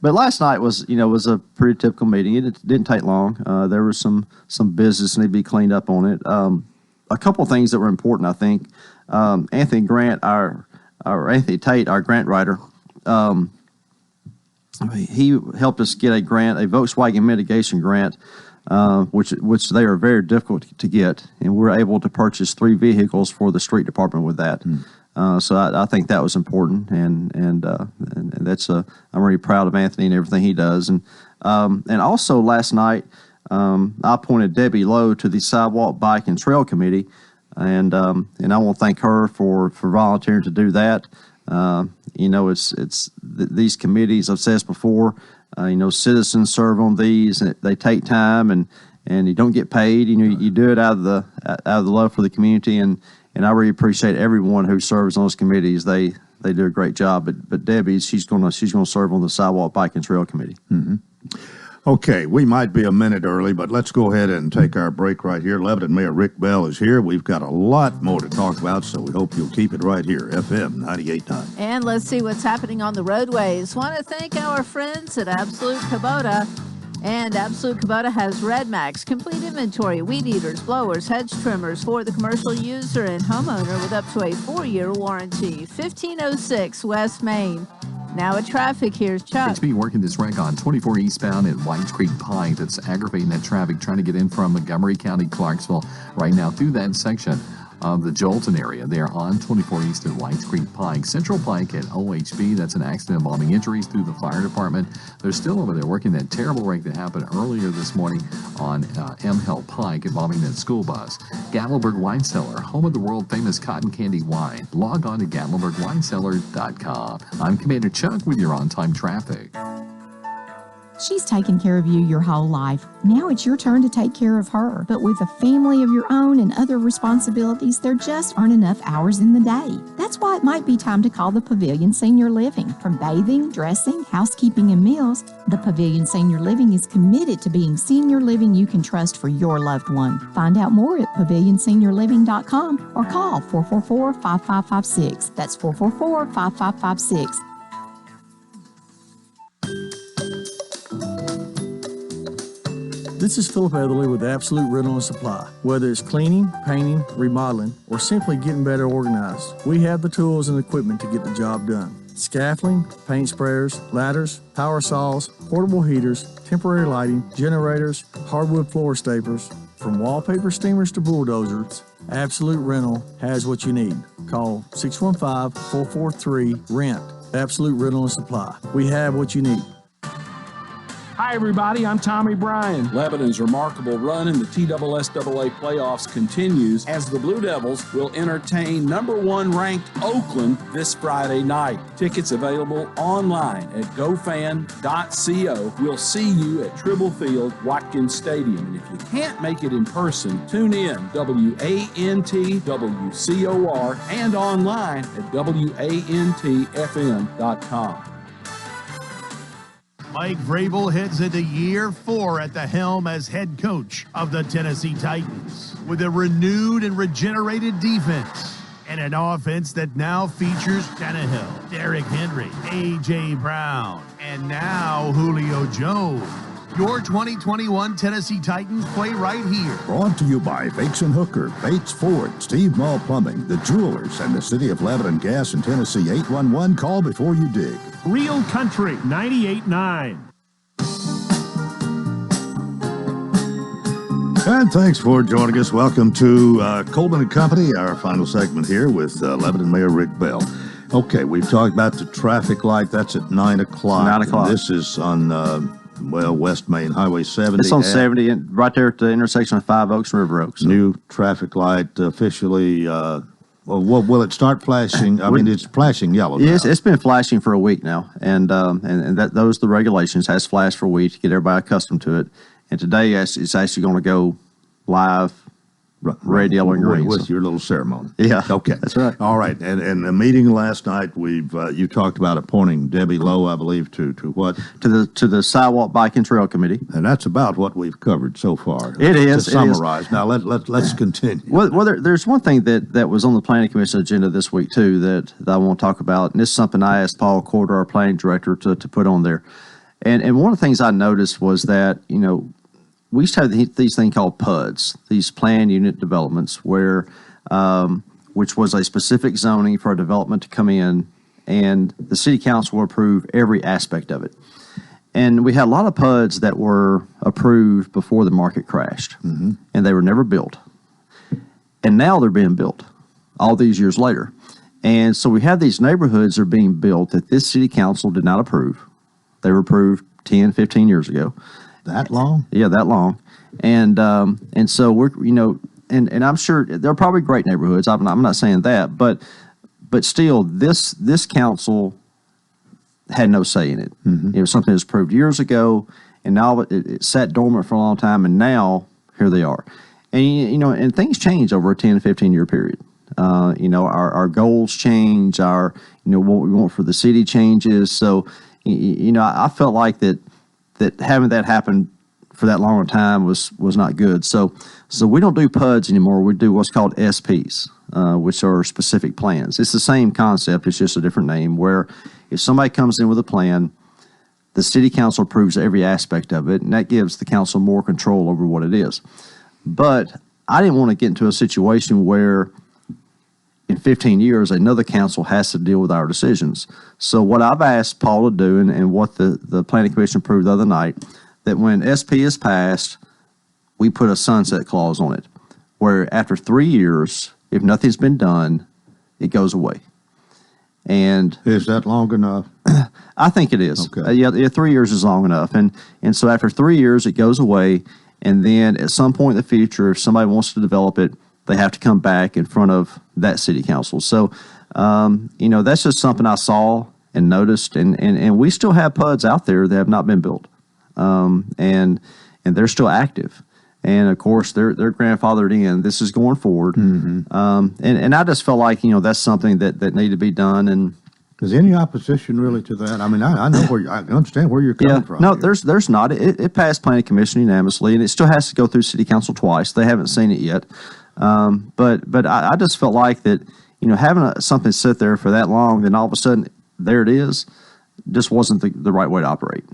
But last night was a pretty typical meeting. It didn't take long. There was some business need to be cleaned up on it. A couple of things that were important, I think. Anthony Grant, Anthony Tate, our grant writer, he helped us get a grant, a Volkswagen mitigation grant, which they are very difficult to get, and we're able to purchase 3 vehicles for the street department with that. So I think that was important, and that's I'm really proud of Anthony and everything he does, and also last night I appointed Debbie Lowe to the Sidewalk, Bike, and Trail Committee, and I want to thank her for volunteering to do that. These committees, I've said this before, citizens serve on these, and they take time, and you don't get paid. You do it out of the love for the community, and I really appreciate everyone who serves on those committees. They do a great job. But Debbie, she's gonna serve on the Sidewalk, Bike, and Trail Committee. Mm-hmm. Okay, we might be a minute early, but let's go ahead and take our break right here. Lebanon Mayor Rick Bell is here. We've got a lot more to talk about, so we hope you'll keep it right here, FM 98.9. And let's see what's happening on the roadways. Want to thank our friends at Absolute Kubota. And Absolute Kubota has Red Max, complete inventory, weed eaters, blowers, hedge trimmers for the commercial user and homeowner with up to a 4-year warranty. 1506 West Main. Now at traffic, here's Chuck. HB working this wreck on 24 eastbound at Whites Creek Pike that's aggravating that traffic, trying to get in from Montgomery County, Clarksville, right now through that section of the Jolton area. They are on 24 East at Whites Creek Pike. Central Pike at OHB, that's an accident involving injuries through the fire department. They're still over there working that terrible wreck that happened earlier this morning on M. Hill Pike involving that school bus. Gatlinburg Wine Cellar, home of the world-famous cotton candy wine. Log on to GatlinburgWineCellar.com. I'm Commander Chuck with your on-time traffic. She's taken care of you your whole life. Now it's your turn to take care of her. But with a family of your own and other responsibilities, there just aren't enough hours in the day. That's why it might be time to call the Pavilion Senior Living. From bathing, dressing, housekeeping, and meals, the Pavilion Senior Living is committed to being senior living you can trust for your loved one. Find out more at pavilionseniorliving.com or call 444-5556. That's 444-5556. This is Philip Etherly with Absolute Rental and Supply. Whether it's cleaning, painting, remodeling, or simply getting better organized, we have the tools and equipment to get the job done. Scaffolding, paint sprayers, ladders, power saws, portable heaters, temporary lighting, generators, hardwood floor stapers, from wallpaper steamers to bulldozers, Absolute Rental has what you need. Call 615-443-RENT. Absolute Rental and Supply. We have what you need. Hi, everybody. I'm Tommy Bryan. Lebanon's remarkable run in the TSSAA playoffs continues as the Blue Devils will entertain #1 ranked Oakland this Friday night. Tickets available online at gofan.co. We'll see you at Tribble Field, Watkins Stadium. And if you can't make it in person, tune in WANT WCOR and online at WANTFM.com. Mike Vrabel heads into year 4 at the helm as head coach of the Tennessee Titans with a renewed and regenerated defense and an offense that now features Tannehill, Derrick Henry, A.J. Brown, and now Julio Jones. Your 2021 Tennessee Titans play right here. Brought to you by Bakes and Hooker, Bates Ford, Steve Mall Plumbing, The Jewelers, and the City of Lebanon Gas in Tennessee. 811, call before you dig. Real Country 98.9. And thanks for joining us. Welcome to Coleman and Company, our final segment here with Lebanon Mayor Rick Bell. Okay, we've talked about the traffic light. That's at 9 o'clock. 9 o'clock. This is on, West Main, Highway 70. It's on 70, and right there at the intersection of Five Oaks and River Oaks. New traffic light officially, will it start flashing? I mean, it's flashing yellow now. Yes, it's been flashing for a week now, and those are the regulations. It has flashed for a week to get everybody accustomed to it. And today it's actually going to go live, red, yellow, and green. With your little ceremony. Yeah. Okay. That's right. All right. And the meeting last night, you talked about appointing Debbie Lowe, I believe, to what? To the Sidewalk, Bike, and Trail Committee. And that's about what we've covered so far. It is. To summarize. Now, let's continue. Well, there's one thing that was on the Planning Commission agenda this week, too, that I want to talk about. And this is something I asked Paul Corder, our planning director, to put on there. And one of the things I noticed was that, we used to have these things called PUDs, these planned unit developments, where which was a specific zoning for a development to come in, and the city council will approve every aspect of it. And we had a lot of PUDs that were approved before the market crashed, and they were never built. And now they're being built all these years later. And so we have these neighborhoods that are being built that this city council did not approve. They were approved 10, 15 years ago. That long? Yeah, that long. And so we're, and I'm sure they're probably great neighborhoods. I'm not saying that, but but still, this council had no say in it. It was something that was approved years ago, and now it sat dormant for a long time, and now here they are. And and things change over a 10 to 15 year period. Our goals change, what we want for the city changes. So, I felt like that having that happen for that long a time was not good. So we don't do PUDs anymore. We do what's called SPs, which are specific plans. It's the same concept. It's just a different name, where if somebody comes in with a plan, the city council approves every aspect of it, and that gives the council more control over what it is. But I didn't want to get into a situation where in 15 years, another council has to deal with our decisions. So what I've asked Paul to do, and what the Planning Commission approved the other night, that when SP is passed, we put a sunset clause on it, where after 3 years, if nothing's been done, it goes away. And is that long enough? I think it is. Okay. Yeah, 3 years is long enough. And so after 3 years, it goes away. And then at some point in the future, if somebody wants to develop it, they have to come back in front of that city council. So, that's just something I saw and noticed. And we still have PUDs out there that have not been built. And they're still active. And of course, they're grandfathered in. This is going forward. And I just felt like, that's something that needed to be done. And is any opposition really to that? I mean, I know I understand where you're coming from. No, there's not. It passed Planning Commission unanimously, and it still has to go through City Council twice. They haven't seen it yet. But I just felt like that, having something sit there for that long, then all of a sudden there it is, just wasn't the right way to operate.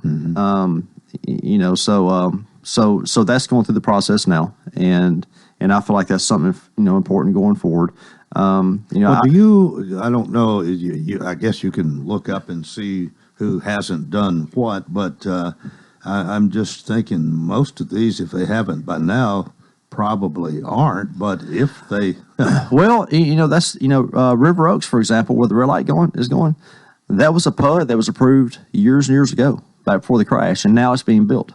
So that's going through the process now, and I feel like that's something important going forward. I don't know. I guess you can look up and see who hasn't done what, but I'm just thinking most of these, if they haven't by now, probably aren't. But if they, well, that's River Oaks, for example, where the red light is going. That was a PUD that was approved years and years ago, back before the crash, and now it's being built.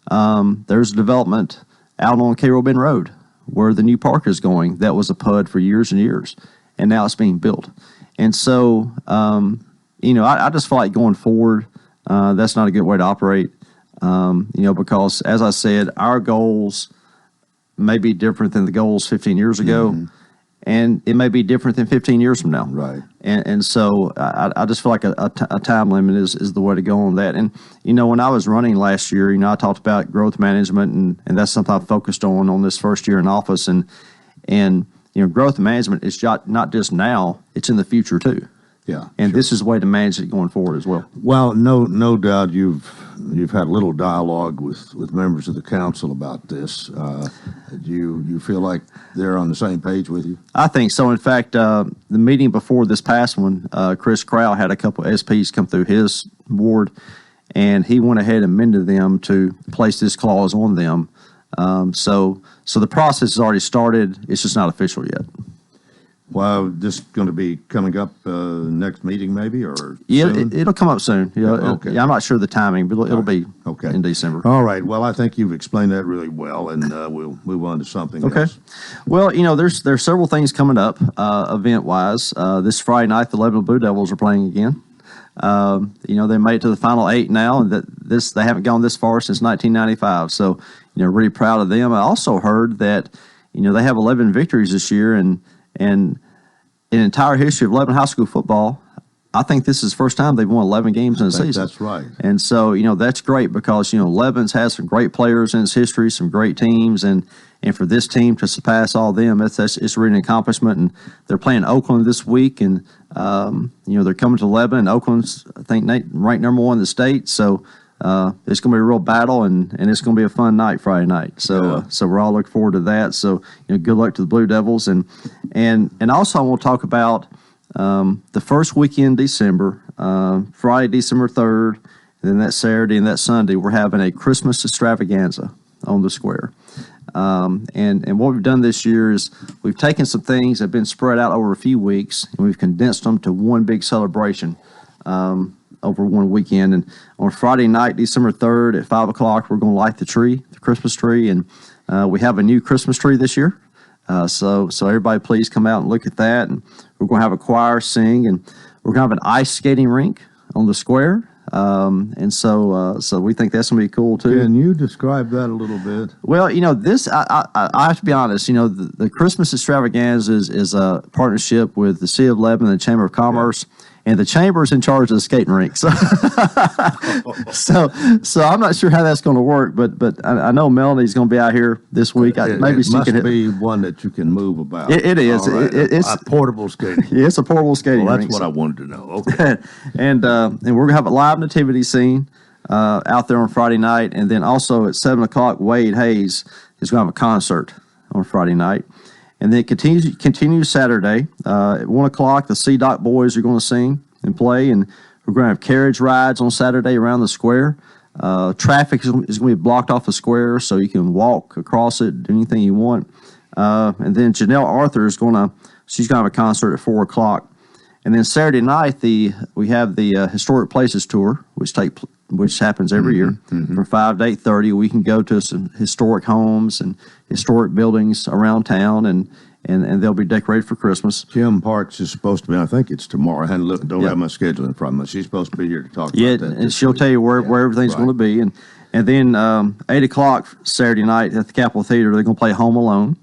There's a development out on Cairo Bend Road where the new park is going. That was a PUD for years and years, and now it's being built. And so, I just feel like going forward, that's not a good way to operate, because, as I said, our goals may be different than the goals 15 years ago, and it may be different than 15 years from now. Right. And so I just feel like a time limit is the way to go on that. And, when I was running last year, I talked about growth management, and that's something I focused on this first year in office. And growth management is not just now, it's in the future too. Yeah. And this is the way to manage it going forward as well. Well, no doubt you've had a little dialogue with members of the council about this. Do you feel like they're on the same page with you? I think so. In fact, the meeting before this past one, Chris Crow had a couple of SPs come through his board, and he went ahead and amended them to place this clause on them. So the process has already started. It's just not official yet. Well, this going to be coming up next meeting, maybe, or it'll come up soon. Okay. I'm not sure of the timing, but it'll be in December. All right. Well, I think you've explained that really well, and we'll move on to something else. Well, there's several things coming up event wise. This Friday night, the Lebanon Blue Devils are playing again. They made it to the final 8 now, and they haven't gone this far since 1995. So, really proud of them. I also heard that they have 11 victories this year, and in the entire history of Lebanon high school football, I think this is the first time they've won 11 games in a season. That's right. And so, that's great because, Lebanon's has some great players in its history, some great teams, and for this team to surpass all them, it's really an accomplishment. And they're playing Oakland this week, and, they're coming to Lebanon. Oakland's, I think, ranked number 1 in the state. So, it's going to be a real battle, and it's going to be a fun night Friday night. So, so we're all looking forward to that. So, good luck to the Blue Devils, and also I want to talk about the first weekend in December, Friday, December 3rd, and then that Saturday and that Sunday, we're having a Christmas extravaganza on the square. And what we've done this year is we've taken some things that have been spread out over a few weeks, and we've condensed them to one big celebration over one weekend. And on Friday night, December 3rd at 5 o'clock, we're going to light the Christmas tree. And we have a new Christmas tree this year. So everybody please come out and look at that. And we're going to have a choir sing, and we're going to have an ice skating rink on the square. And so we think that's going to be cool too. Can you describe that a little bit? Well, this, I have to be honest, the Christmas extravaganza is a partnership with the City of Lebanon and the Chamber of Commerce. Yeah. And the chamber is in charge of the skating rink, so I'm not sure how that's going to work. But I know Melanie's going to be out here this week. Maybe she can be one that you can move about. It is. Right. It's a portable skating. Yeah, it's a portable skating rink. That's what I wanted to know. Okay. and we're going to have a live nativity scene out there on Friday night, and then also at 7:00, Wade Hayes is going to have a concert on Friday night. And then it continues Saturday. At 1:00, the CDOC boys are going to sing and play, and we're going to have carriage rides on Saturday around the square. Traffic is going to be blocked off the square, so you can walk across it, do anything you want. And then Janelle Arthur she's going to have a concert at 4:00. And then Saturday night, we have the Historic Places Tour, which happens every year. From 5 to 8:30. We can go to some historic homes and historic buildings around town, and they'll be decorated for Christmas. Kim Parks is supposed to be, I think it's tomorrow. I don't have my schedule in front of me. She's supposed to be here to talk about that. And she'll tell you where everything's going to be. And then 8:00 Saturday night at the Capitol Theater, they're going to play Home Alone,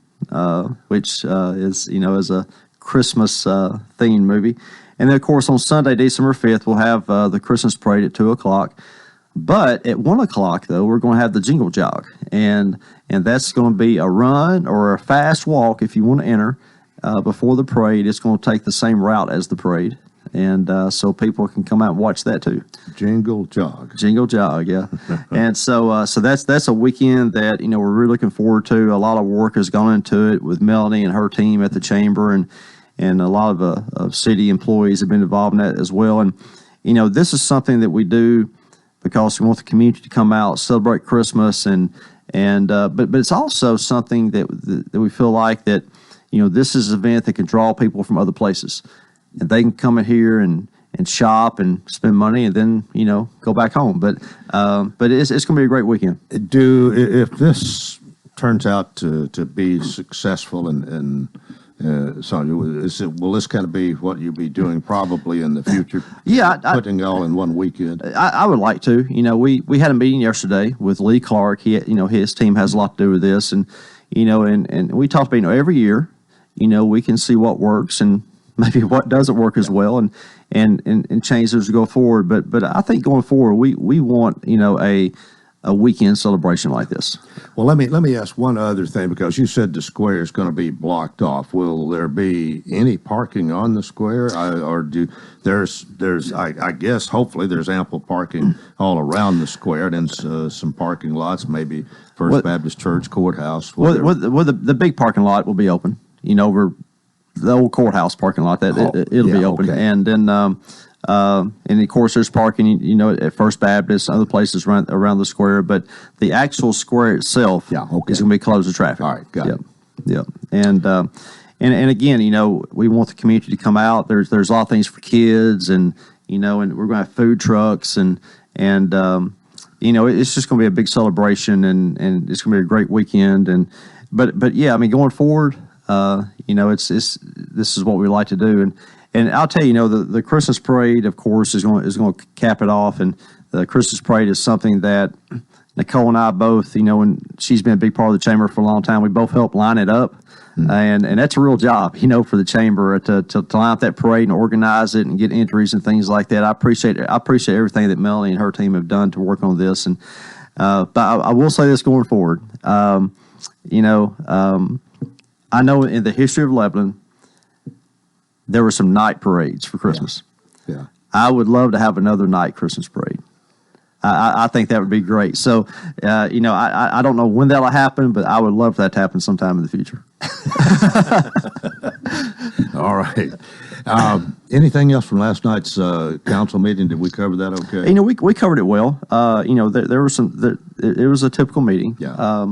which is a Christmas themed movie. And then, of course, on Sunday, December 5th, we'll have the Christmas parade at 2:00. But at 1:00, though, we're going to have the Jingle Jog. And that's going to be a run or a fast walk if you want to enter before the parade. It's going to take the same route as the parade. And so people can come out and watch that, too. Jingle Jog. Jingle Jog, yeah. And so that's a weekend that, we're really looking forward to. A lot of work has gone into it with Melanie and her team at the Chamber, and a lot of city employees have been involved in that as well. And, this is something that we do because we want the community to come out, celebrate Christmas, but it's also something that we feel like that, this is an event that can draw people from other places. And they can come in here and shop and spend money and then, go back home. But it's going to be a great weekend. If this turns out to be successful and will this kind of be what you'll be doing probably in the future? Yeah, putting it all in one weekend. I would like to. We had a meeting yesterday with Lee Clark. His team has a lot to do with this, and we talked about every year, we can see what works and maybe what doesn't work as well, and change those to go forward. But I think going forward, we want a weekend celebration like this. Well, let me ask one other thing, because you said the square is going to be blocked off. Will there be any parking on the square, I guess hopefully there's ample parking all around the square, and some parking lots, maybe First Baptist Church, courthouse. The big parking lot will be open. Over the old courthouse parking lot, it'll be open, okay. And then and of course there's parking, at First Baptist, other places around the square, but the actual square itself is going to be closed to traffic. All right, got it. Yep. And again, we want the community to come out. There's a lot of things for kids, and and we're going to have food trucks, and it's just going to be a big celebration, and it's going to be a great weekend. But yeah, going forward, this is what we like to do, and I'll tell you, the Christmas parade, of course, is going to cap it off, and the Christmas parade is something that Nicole and I both, and she's been a big part of the chamber for a long time. We both helped line it up, and that's a real job, for the chamber to line up that parade and organize it and get entries and things like that. I appreciate everything that Melanie and her team have done to work on this, and but I will say this going forward, I know in the history of Lebanon, there were some night parades for Christmas. Yeah. I would love to have another night Christmas parade. I think that would be great. So, I don't know when that'll happen, but I would love for that to happen sometime in the future. All right. Anything else from last night's council meeting? Did we cover that okay? We covered it well. There were it was a typical meeting. Yeah.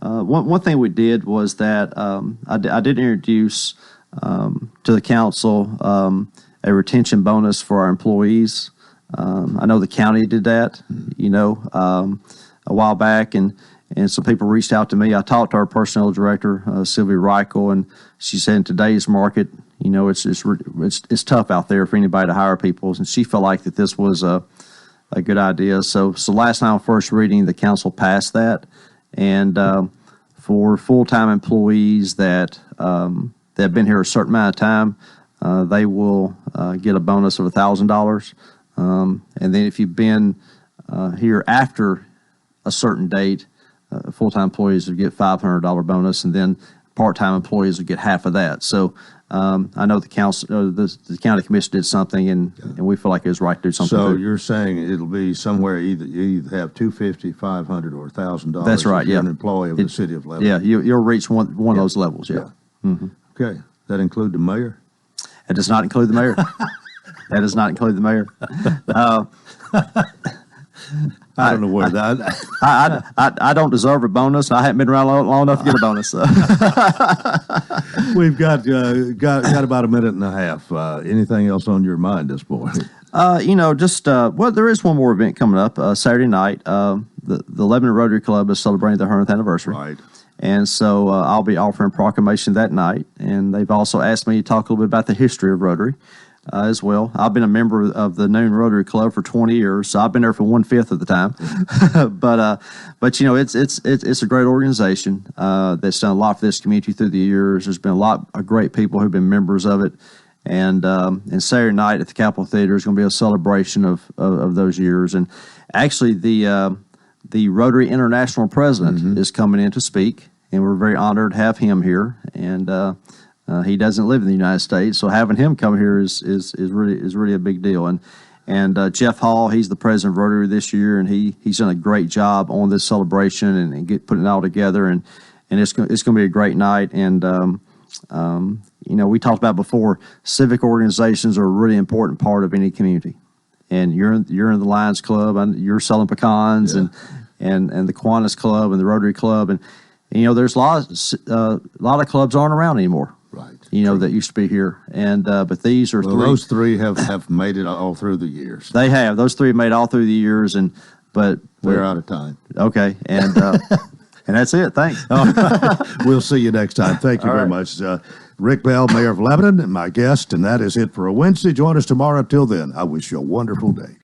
One thing we did was that I did introduce to the council a retention bonus for our employees. I know the county did that, a while back, and and some people reached out to me. I talked to our personnel director, Sylvia Reichel, and she said in today's market, it's tough out there for anybody to hire people, and she felt like that this was a good idea. So last night on first reading, the council passed that, and for full-time employees that have been here a certain amount of time, they will get a bonus of $1,000. And then if you've been here after a certain date, full-time employees will get $500 bonus, and then part-time employees will get half of that. So I know the council, the county commission did something, and we feel like it was right to do something. So you're saying it'll be somewhere you either have $250, $500, or $1,000. That's right. If you're an employee of the city of Lebanon. Yeah, you'll reach one of those levels. Yeah. Mm-hmm. Okay. That include the mayor? It does not include the mayor. That does not include the mayor. I don't know where that. I don't deserve a bonus. I haven't been around long enough to get a bonus. So. We've got about a minute and a half. Anything else on your mind this morning? There is one more event coming up Saturday night. The Lebanon Rotary Club is celebrating their 100th anniversary. Right. And so I'll be offering proclamation that night. And they've also asked me to talk a little bit about the history of Rotary as well. I've been a member of the Noon Rotary Club for 20 years, so I've been there for 1/5 of the time. It's a great organization that's done a lot for this community through the years. There's been a lot of great people who've been members of it. And Saturday night at the Capitol Theater is going to be a celebration of those years. And actually, the Rotary International President is coming in to speak, and we're very honored to have him here. And he doesn't live in the United States, so having him come here is really a big deal. And Jeff Hall, he's the president of Rotary this year, and he's done a great job on this celebration and putting it all together. And it's going to be a great night. And we talked about before, civic organizations are a really important part of any community. And you're in the Lions Club, and you're selling pecans, and the Kiwanis Club and the Rotary Club, and there's a lot of clubs aren't around anymore. Right. That used to be here, and but these are three. Those three have made it all through the years. They have. Those three have made it all through the years, but we're out of time. Okay, and and that's it. Thanks. We'll see you next time. Thank you very much. Rick Bell, Mayor of Lebanon, and my guest, and that is it for a Wednesday. Join us tomorrow. Till then, I wish you a wonderful day.